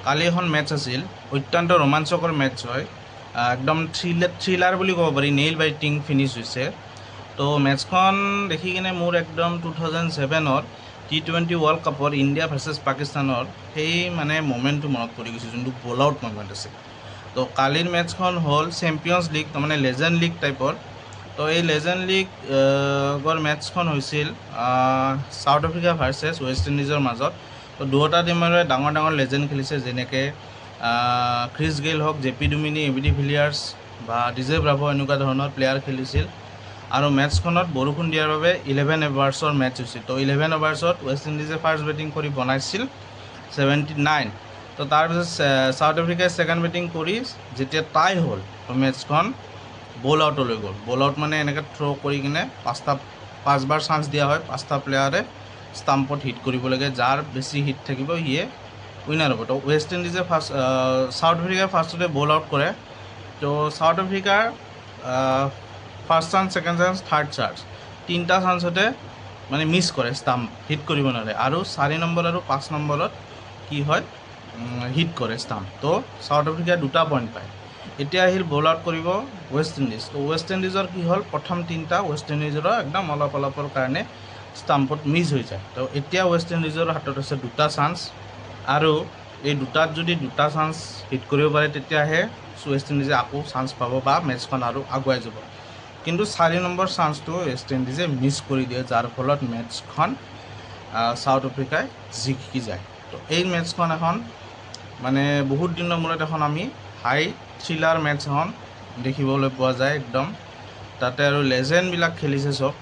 কালি এখন মেটচ আছিল, অত্যন্ত ৰোমাঞ্চকৰ মেটচ হয়, একদম থ্ৰিলাৰ বুলি ক'ব পাৰি, নেইল বাইটিং ফিনিছ হৈছে। তো মেটচখন দেখি কিনে মোৰ একদম 2007 T20 ৱৰ্ল্ড কাপৰ ইণ্ডিয়া ভাৰ্চেছ পাকিস্তানৰ সেই মানে মমেণ্টটো মনত পৰি গৈছে, যোনটো বল আউট মমেণ্ট আছে। তো কালিৰ মেটচখন হ'ল চেম্পিয়নছ লীগ, তাৰমানে লেজেণ্ড লীগ টাইপৰ। তো এই লেজেণ্ড লীগৰ মেটচখন হৈছিল চাউথ আফ্ৰিকা ভাৰ্চেছ ৱেষ্ট ইণ্ডিজৰ মাজত। তো দুয়োটা টিমৰে ডাঙৰ ডাঙৰ লেজেণ্ড খেলিছে, যেনেকৈ ক্ৰিছ গেইল হওক, J P Duminy, A B de Villiers বা ডিজে ব্ৰাভো এনেকুৱা ধৰণৰ প্লেয়াৰ খেলিছিল। আৰু মেটচখনত বৰষুণ দিয়াৰ বাবে 11 অভাৰ্ছৰ মেটচ হৈছিল। তো 11 অভাৰ্ছত ৱেষ্ট ইণ্ডিজে ফাৰ্ষ্ট বেটিং কৰি বনাইছিল 79। তো তাৰপিছত চাউথ আফ্ৰিকাই ছেকেণ্ড বেটিং কৰি যেতিয়া টাই হ'ল, তো মেটচখন বল আউটলৈ গ'ল। বল আউট মানে এনেকৈ থ্ৰ' কৰি কিনে পাঁচবাৰ চান্স দিয়া হয়, 5টা প্লেয়াৰে ষ্টাম্পত হিট কৰিব লাগে, যাৰ বেছি হিট থাকিব সিয়ে উইনাৰ হ'ব। তো ৱেষ্ট ইণ্ডিজে চাউথ আফ্ৰিকাই ফাৰ্ষ্টতে বল আউট কৰে। তো চাউথ আফ্ৰিকাৰ first chance, second chance, third chance, 3টা চান্সতে মানে মিছ কৰে, ষ্টাম্প হিট কৰিব নোৱাৰে। আৰু 4 নম্বৰ আৰু 5 নম্বৰত কি হয়, হিট কৰে ষ্টাম্প। তো চাউথ আফ্ৰিকাই 2টা পইণ্ট পায়। এতিয়া আহিল বল আউট কৰিব ৱেষ্ট ইণ্ডিজ। তো ৱেষ্ট ইণ্ডিজৰ কি হ'ল, প্ৰথম 3টা ৱেষ্ট ইণ্ডিজৰ একদম অলপৰ কাৰণে ষ্টাম্পত মিছ হৈ যায়। তো এতিয়া ৱেষ্ট ইণ্ডিজৰ হাতত আছে 2টা চান্স, আৰু এই দুটাত যদি 2টা চান্স হিট কৰিব পাৰে, তেতিয়াহে ৱেষ্ট ইণ্ডিজে আকৌ চান্স পাব বা মেটচখন আৰু আগুৱাই যাব। কিন্তু 4 নম্বৰ চান্সটো ৱেষ্ট ইণ্ডিজে মিছ কৰি দিয়ে, যাৰ ফলত মেটচখন চাউথ আফ্ৰিকাই জিকি যায়। তো এই মেটচখন এখন মানে বহুত দিনৰ মূৰত এখন আমি হাই থ্ৰিলাৰ মেটচ এখন দেখিবলৈ পোৱা যায় একদম। তাতে আৰু লেজেণ্ডবিলাক খেলিছে চব।